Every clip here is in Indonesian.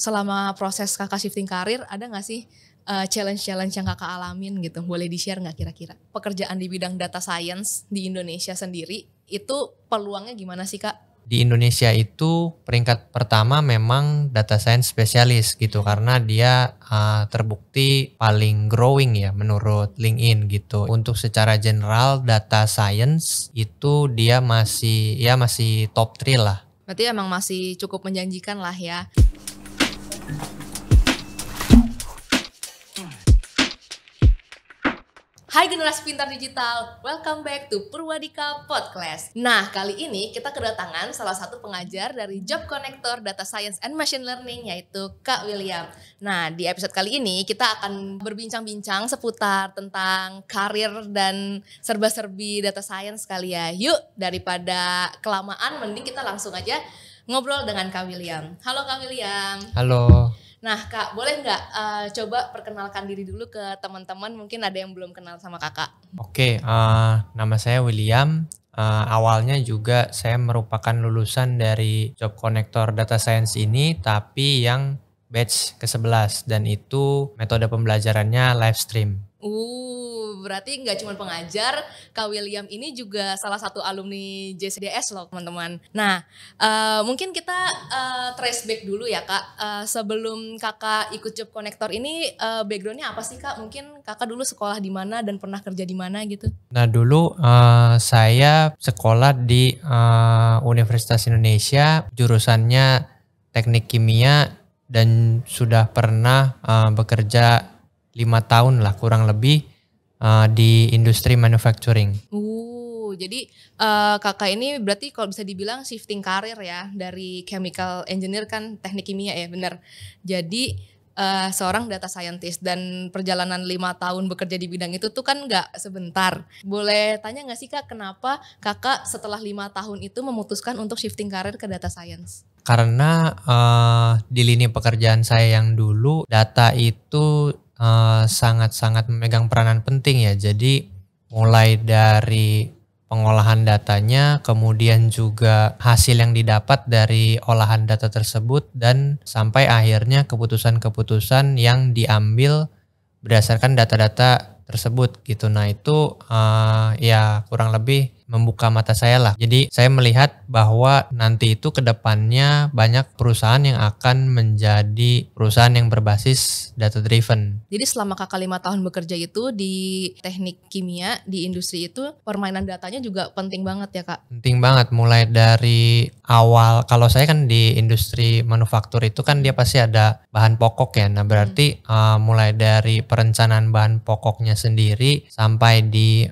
Selama proses Kakak shifting karir, ada nggak sih, challenge-challenge yang Kakak alamin gitu? Boleh di-share nggak kira-kira? Pekerjaan di bidang data science di Indonesia sendiri, itu peluangnya gimana sih, Kak? Di Indonesia itu peringkat pertama memang data science spesialis gitu karena dia terbukti paling growing ya menurut LinkedIn gitu. Untuk secara general data science itu dia masih top 3 lah. Berarti emang masih cukup menjanjikan lah ya. Hai generasi pintar digital, welcome back to Purwadika Podcast. Nah, kali ini kita kedatangan salah satu pengajar dari Job Connector Data Science and Machine Learning, yaitu Kak William. Nah, di episode kali ini kita akan berbincang-bincang seputar tentang karir dan serba-serbi data science kali ya. Yuk, daripada kelamaan, mending kita langsung aja ngobrol dengan Kak William. Halo Kak William. Halo. Nah Kak, boleh nggak coba perkenalkan diri dulu ke teman-teman, mungkin ada yang belum kenal sama Kakak. Oke, nama saya William. Awalnya juga saya merupakan lulusan dari Job Connector Data Science ini, tapi yang batch ke-11 dan itu metode pembelajarannya live stream. Berarti nggak cuma pengajar, Kak William ini juga salah satu alumni JCDS loh teman-teman. Nah, mungkin kita trace back dulu ya Kak. Sebelum Kakak ikut Job Connector ini, backgroundnya apa sih Kak? Mungkin Kakak dulu sekolah di mana dan pernah kerja di mana gitu? Nah dulu saya sekolah di Universitas Indonesia, jurusannya Teknik Kimia dan sudah pernah bekerja 5 tahun lah kurang lebih di industri manufacturing. Jadi Kakak ini berarti kalau bisa dibilang shifting karir ya, dari chemical engineer kan teknik kimia ya, benar. Jadi seorang data scientist dan perjalanan 5 tahun bekerja di bidang itu tuh kan nggak sebentar. Boleh tanya nggak sih Kak, kenapa Kakak setelah 5 tahun itu memutuskan untuk shifting karir ke data science? Karena di lini pekerjaan saya yang dulu data itu sangat-sangat memegang peranan penting ya. Jadi mulai dari pengolahan datanya, kemudian juga hasil yang didapat dari olahan data tersebut, dan sampai akhirnya keputusan-keputusan yang diambil berdasarkan data-data tersebut gitu. Nah itu ya kurang lebih membuka mata saya lah. Jadi saya melihat bahwa nanti itu kedepannya banyak perusahaan yang akan menjadi perusahaan yang berbasis data driven. Jadi selama Kakak 5 tahun bekerja itu di teknik kimia, di industri itu, permainan datanya juga penting banget ya Kak? Penting banget, mulai dari awal. Kalau saya kan di industri manufaktur itu kan dia pasti ada bahan pokok ya. Nah berarti mulai dari perencanaan bahan pokoknya sendiri sampai di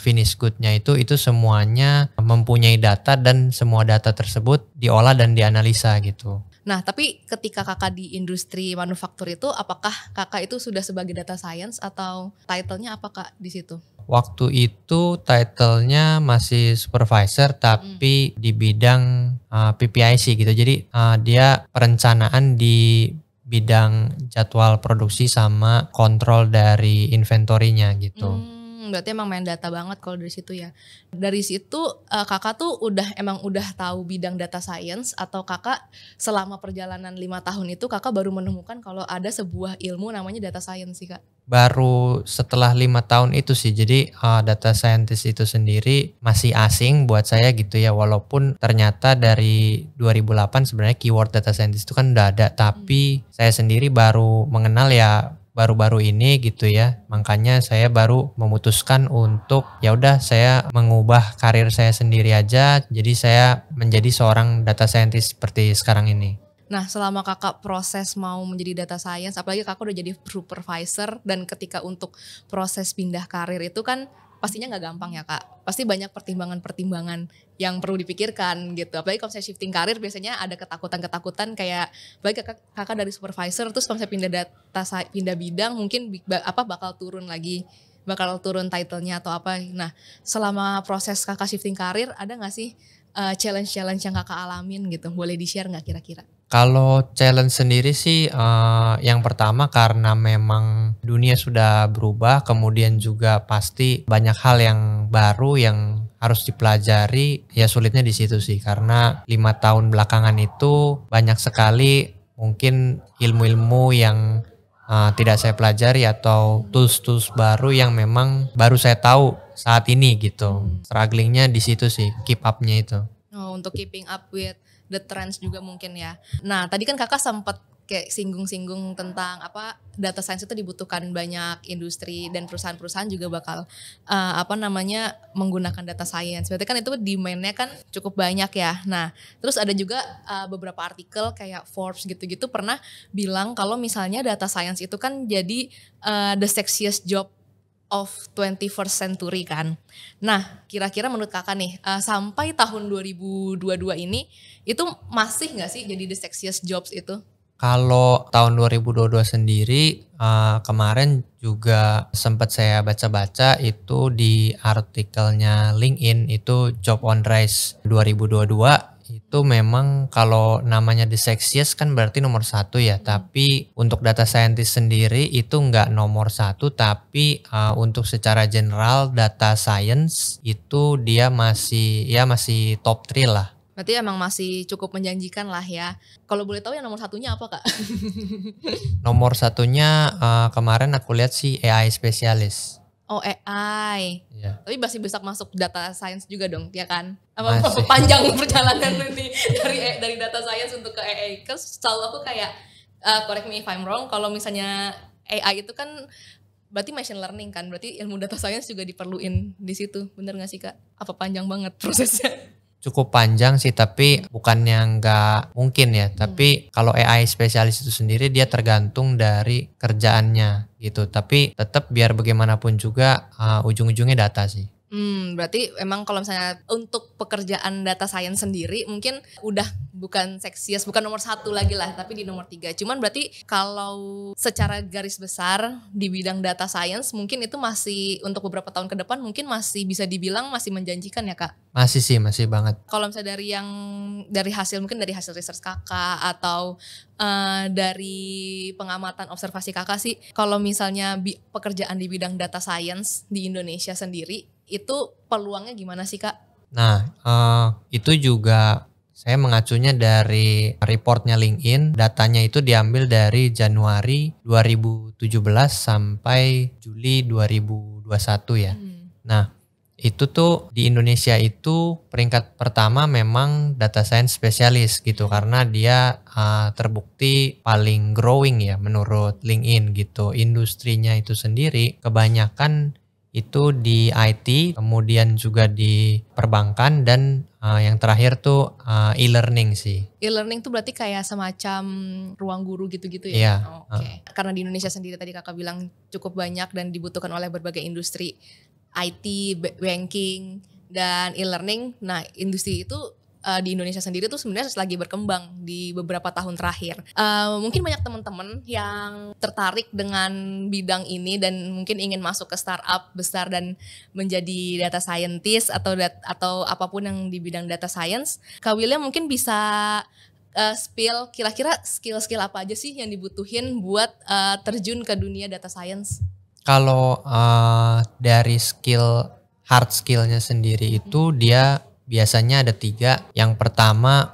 finish good-nya itu semuanya mempunyai data dan semua data tersebut diolah dan dianalisa gitu. Nah, tapi ketika Kakak di industri manufaktur itu, apakah Kakak itu sudah sebagai data science atau title-nya apa Kak di situ? Waktu itu title-nya masih supervisor tapi di bidang PPIC gitu. Jadi dia perencanaan di bidang jadwal produksi sama kontrol dari inventorinya gitu. Berarti emang main data banget kalau dari situ ya. Dari situ Kakak tuh udah tahu bidang data science, atau Kakak selama perjalanan 5 tahun itu Kakak baru menemukan kalau ada sebuah ilmu namanya data science sih Kak? Baru setelah 5 tahun itu sih. Jadi data scientist itu sendiri masih asing buat saya gitu ya. Walaupun ternyata dari 2008 sebenarnya keyword data scientist itu kan udah ada. Tapi saya sendiri baru mengenal ya baru-baru ini gitu ya. Makanya saya baru memutuskan untuk ya udah saya mengubah karir saya sendiri aja. Jadi saya menjadi seorang data scientist seperti sekarang ini. Nah, selama Kakak proses mau menjadi data science, apalagi Kakak udah jadi supervisor, dan ketika untuk proses pindah karir itu kan pastinya nggak gampang ya Kak. Pasti banyak pertimbangan-pertimbangan yang perlu dipikirkan gitu. Apalagi kalau saya shifting karir biasanya ada ketakutan-ketakutan kayak, bagi kakak dari supervisor terus kalau saya pindah bidang mungkin bakal turun title-nya atau apa. Nah, selama proses Kakak shifting karir, ada nggak sih challenge-challenge yang Kakak alamin gitu? Boleh di-share nggak kira-kira? Kalau challenge sendiri sih yang pertama karena memang dunia sudah berubah, kemudian juga pasti banyak hal yang baru yang harus dipelajari. Ya sulitnya di situ sih, karena 5 tahun belakangan itu banyak sekali mungkin ilmu-ilmu yang tidak saya pelajari atau tools-tools baru yang memang baru saya tahu saat ini gitu. Strugglingnya di situ sih, keep up-nya itu. Oh, untuk keeping up with the trends juga mungkin ya. Nah, tadi kan kakak sempat kayak singgung-singgung tentang apa data science itu dibutuhkan banyak industri dan perusahaan-perusahaan juga bakal menggunakan data science. Berarti kan itu demand-nya kan cukup banyak ya. Nah, terus ada juga beberapa artikel kayak Forbes gitu-gitu pernah bilang kalau misalnya data science itu kan jadi the sexiest job of 21st century kan. Nah, kira-kira menurut kakak nih, sampai tahun 2022 ini itu masih nggak sih jadi the sexiest jobs itu? Kalau tahun 2022 sendiri kemarin juga sempat saya baca-baca itu di artikelnya LinkedIn itu Job on Rise 2022 itu memang kalau namanya the sexiest kan berarti nomor 1 ya, tapi untuk data scientist sendiri itu nggak nomor 1, tapi untuk secara general data science itu dia masih top 3 lah. Berarti emang masih cukup menjanjikan lah ya. Kalau boleh tahu yang nomor satunya apa kak? Nomor satunya kemarin aku lihat sih AI spesialis. Oh AI. Ya. Tapi masih bisa masuk data science juga dong, ya kan? Masih. Panjang perjalanan nanti dari data science untuk ke AI. Kan selalu aku kayak correct me if I'm wrong. Kalau misalnya AI itu kan berarti machine learning kan, berarti ilmu data science juga diperluin di situ. Bener nggak sih kak? Apa panjang banget prosesnya? Cukup panjang sih, tapi bukannya nggak mungkin ya. Tapi kalau AI spesialis itu sendiri dia tergantung dari kerjaannya gitu. Tapi tetap biar bagaimanapun juga ujung-ujungnya data sih. Berarti emang kalau misalnya untuk pekerjaan data science sendiri mungkin udah bukan seksius, bukan nomor 1 lagi lah, tapi di nomor 3. Cuman berarti kalau secara garis besar di bidang data science mungkin itu masih untuk beberapa tahun ke depan mungkin masih bisa dibilang masih menjanjikan ya kak? Masih sih, masih banget. Kalau misalnya dari hasil research kakak atau dari pengamatan observasi kakak sih, kalau misalnya pekerjaan di bidang data science di Indonesia sendiri itu peluangnya gimana sih kak? Nah itu juga saya mengacunya dari reportnya LinkedIn. Datanya itu diambil dari Januari 2017 sampai Juli 2021 ya. Nah itu tuh di Indonesia itu peringkat pertama memang data science spesialis gitu, karena dia terbukti paling growing ya menurut LinkedIn gitu. Industrinya itu sendiri kebanyakan itu di IT, kemudian juga di perbankan, dan yang terakhir tuh e-learning sih. E-learning tuh berarti kayak semacam ruang guru gitu-gitu ya? Iya. Oke. Karena di Indonesia sendiri tadi kakak bilang cukup banyak dan dibutuhkan oleh berbagai industri, IT, banking, dan e-learning. Nah industri itu di Indonesia sendiri tuh sebenarnya lagi berkembang di beberapa tahun terakhir. Mungkin banyak teman-teman yang tertarik dengan bidang ini dan mungkin ingin masuk ke startup besar dan menjadi data scientist atau apapun yang di bidang data science. Kak William mungkin bisa spill kira-kira skill-skill apa aja sih yang dibutuhin buat terjun ke dunia data science? Kalau dari hard skillnya sendiri itu dia biasanya ada 3. Yang pertama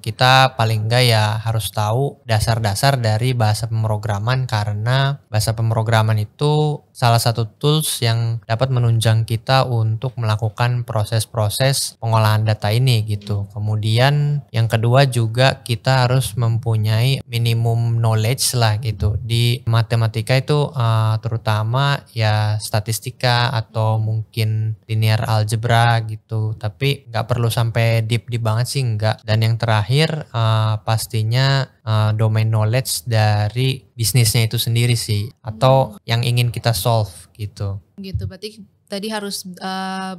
kita paling enggak ya harus tahu dasar-dasar dari bahasa pemrograman, karena bahasa pemrograman itu salah satu tools yang dapat menunjang kita untuk melakukan proses-proses pengolahan data ini gitu. Kemudian yang kedua juga kita harus mempunyai minimum knowledge lah gitu. Di matematika itu terutama ya statistika atau mungkin linear algebra gitu. Tapi nggak perlu sampai deep banget sih, enggak. Dan yang terakhir pastinya domain knowledge dari bisnisnya itu sendiri sih, atau yang ingin kita solve gitu. Gitu, berarti tadi harus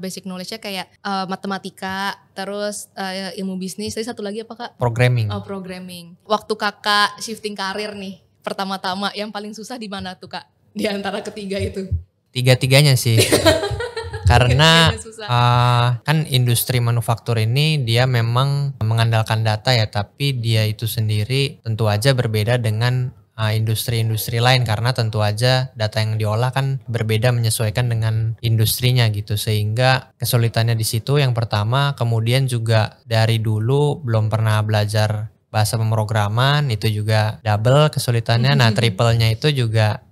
basic knowledge-nya kayak matematika, terus ilmu bisnis, tadi satu lagi apa kak? Programming. Oh programming. Waktu kakak shifting karir nih, pertama-tama yang paling susah di mana tuh kak? Di antara ketiga itu? Tiga-tiganya sih. Karena kan industri manufaktur ini dia memang mengandalkan data ya, tapi dia itu sendiri tentu aja berbeda dengan industri-industri lain, karena tentu aja data yang diolah kan berbeda menyesuaikan dengan industrinya gitu, sehingga kesulitannya di situ yang pertama. Kemudian juga dari dulu belum pernah belajar bahasa pemrograman itu juga double kesulitannya. Nah, triple-nya itu juga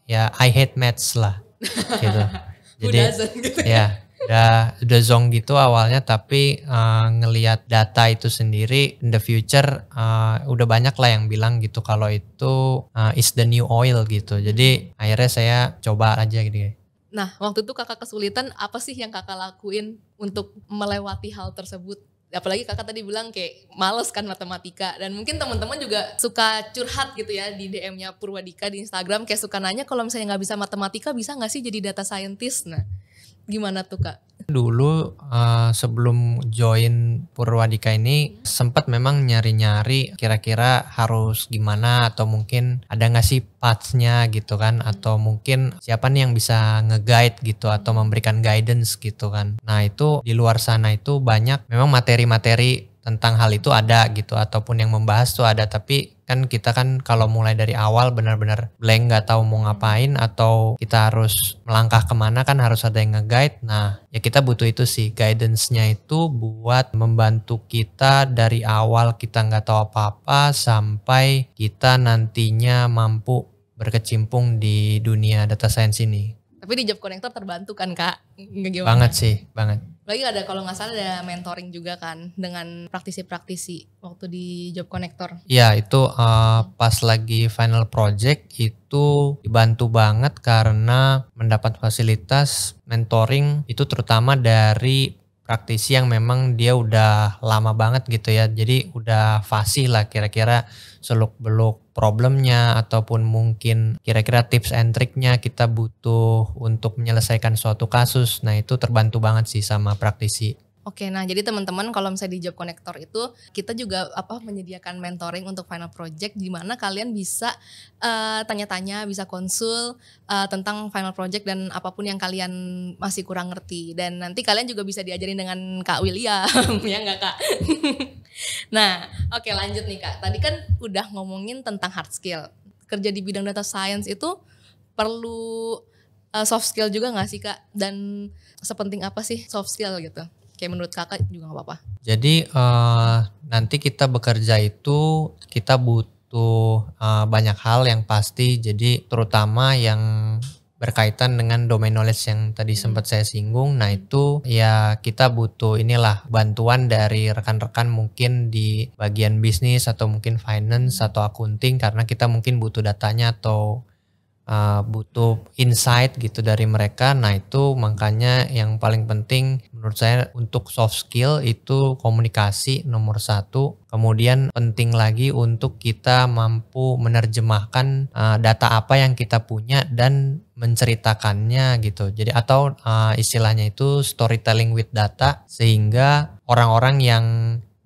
ya I hate maths lah gitu. Jadi gitu ya udah zonk gitu awalnya, tapi ngelihat data itu sendiri in the future udah banyak lah yang bilang gitu kalau itu is the new oil gitu. Jadi akhirnya saya coba aja gitu. Nah, waktu itu kakak kesulitan apa sih yang kakak lakuin untuk melewati hal tersebut? Apalagi kakak tadi bilang kayak males kan matematika, dan mungkin teman-teman juga suka curhat gitu ya di DM-nya Purwadika di Instagram, kayak suka nanya kalau misalnya nggak bisa matematika bisa nggak sih jadi data scientist? Nah, gimana tuh kak? Dulu sebelum join Purwadika ini sempat memang nyari-nyari kira-kira harus gimana, atau mungkin ada nggak sih paths-nya gitu kan, atau mungkin siapa nih yang bisa nge-guide gitu atau memberikan guidance gitu kan. Nah itu di luar sana itu banyak memang materi-materi tentang hal itu ada gitu, ataupun yang membahas tuh ada, tapi kan kita kan kalau mulai dari awal benar-benar blank, nggak tahu mau ngapain atau kita harus melangkah kemana, kan harus ada yang nge-guide. Nah ya kita butuh itu sih, guidance-nya itu buat membantu kita dari awal kita nggak tahu apa-apa sampai kita nantinya mampu berkecimpung di dunia data science ini. Tapi di Job Connector terbantu kan kak? Gimana? Banget sih, banget. Lagi ada kalau nggak salah ada mentoring juga kan dengan praktisi-praktisi waktu di Job Connector. Ya itu pas lagi final project itu dibantu banget karena mendapat fasilitas mentoring itu terutama dari praktisi yang memang dia udah lama banget gitu ya. Jadi udah fasih lah kira-kira seluk-beluk problemnya, ataupun mungkin kira-kira tips and triknya kita butuh untuk menyelesaikan suatu kasus. Nah itu terbantu banget sih sama praktisi. Oke, nah jadi teman-teman kalau misalnya di Job Connector itu kita juga menyediakan mentoring untuk final project di mana kalian bisa tanya-tanya, bisa konsul tentang final project dan apapun yang kalian masih kurang ngerti, dan nanti kalian juga bisa diajarin dengan Kak William ya nggak Kak? Nah, oke lanjut nih Kak. Tadi kan udah ngomongin tentang hard skill. Kerja di bidang data science itu perlu soft skill juga nggak sih Kak? Dan sepenting apa sih soft skill gitu? Kayak menurut kakak juga gak apa-apa. Jadi nanti kita bekerja itu kita butuh banyak hal yang pasti. Jadi terutama yang berkaitan dengan domain knowledge yang tadi sempat saya singgung. Nah itu ya kita butuh inilah bantuan dari rekan-rekan mungkin di bagian bisnis atau mungkin finance atau accounting, karena kita mungkin butuh datanya atau butuh insight gitu dari mereka. Nah itu makanya yang paling penting menurut saya untuk soft skill itu komunikasi nomor 1. Kemudian penting lagi untuk kita mampu menerjemahkan data apa yang kita punya dan menceritakannya gitu. Jadi atau istilahnya itu storytelling with data, sehingga orang-orang yang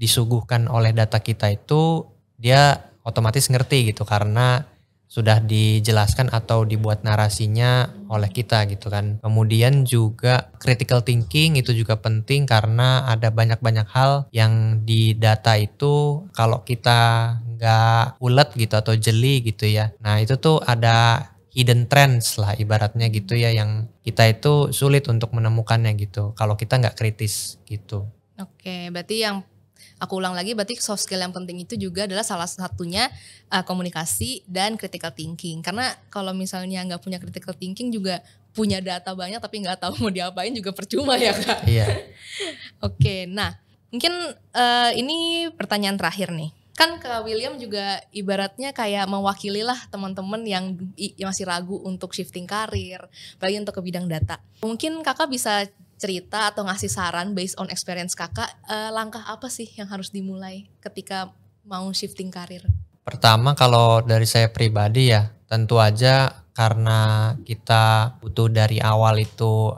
disuguhkan oleh data kita itu dia otomatis ngerti gitu karena sudah dijelaskan atau dibuat narasinya oleh kita gitu kan. Kemudian juga critical thinking itu juga penting karena ada banyak-banyak hal yang di data itu kalau kita nggak ulet gitu atau jeli gitu ya. Nah itu tuh ada hidden trends lah ibaratnya gitu ya, yang kita itu sulit untuk menemukannya gitu kalau kita nggak kritis gitu. Oke, berarti yang aku ulang lagi, berarti soft skill yang penting itu juga adalah salah satunya komunikasi dan critical thinking. Karena kalau misalnya nggak punya critical thinking juga punya data banyak tapi nggak tahu mau diapain juga percuma ya Kak. Iya. Oke, nah mungkin ini pertanyaan terakhir nih. Kan Kak William juga ibaratnya kayak mewakili lah teman-teman yang masih ragu untuk shifting karir, apalagi untuk ke bidang data. Mungkin kakak bisa cerita atau ngasih saran based on experience kakak, langkah apa sih yang harus dimulai ketika mau shifting karir? Pertama kalau dari saya pribadi ya tentu aja karena kita butuh dari awal itu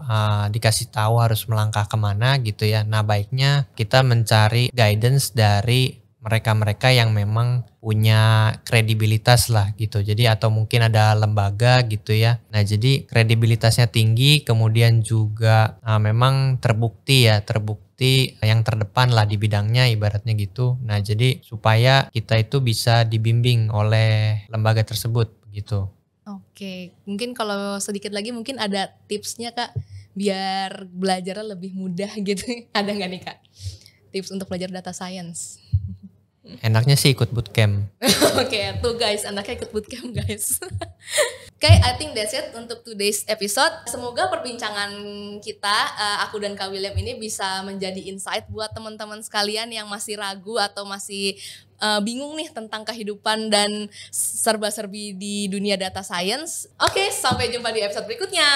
dikasih tahu harus melangkah kemana gitu ya. Nah baiknya kita mencari guidance dari mereka-mereka yang memang punya kredibilitas lah gitu. Jadi atau mungkin ada lembaga gitu ya. Nah jadi kredibilitasnya tinggi, kemudian juga memang terbukti yang terdepan lah di bidangnya ibaratnya gitu. Nah jadi supaya kita itu bisa dibimbing oleh lembaga tersebut gitu. Oke, mungkin kalau sedikit lagi mungkin ada tipsnya Kak biar belajarnya lebih mudah gitu. Ada nggak nih Kak tips untuk belajar data science? Enaknya sih ikut bootcamp. Oke, tuh guys, anaknya ikut bootcamp guys. Oke, I think that's it untuk today's episode. Semoga perbincangan kita, aku dan Kak William ini bisa menjadi insight buat teman-teman sekalian yang masih ragu atau masih bingung nih tentang kehidupan dan serba-serbi di dunia data science. Oke, sampai jumpa di episode berikutnya.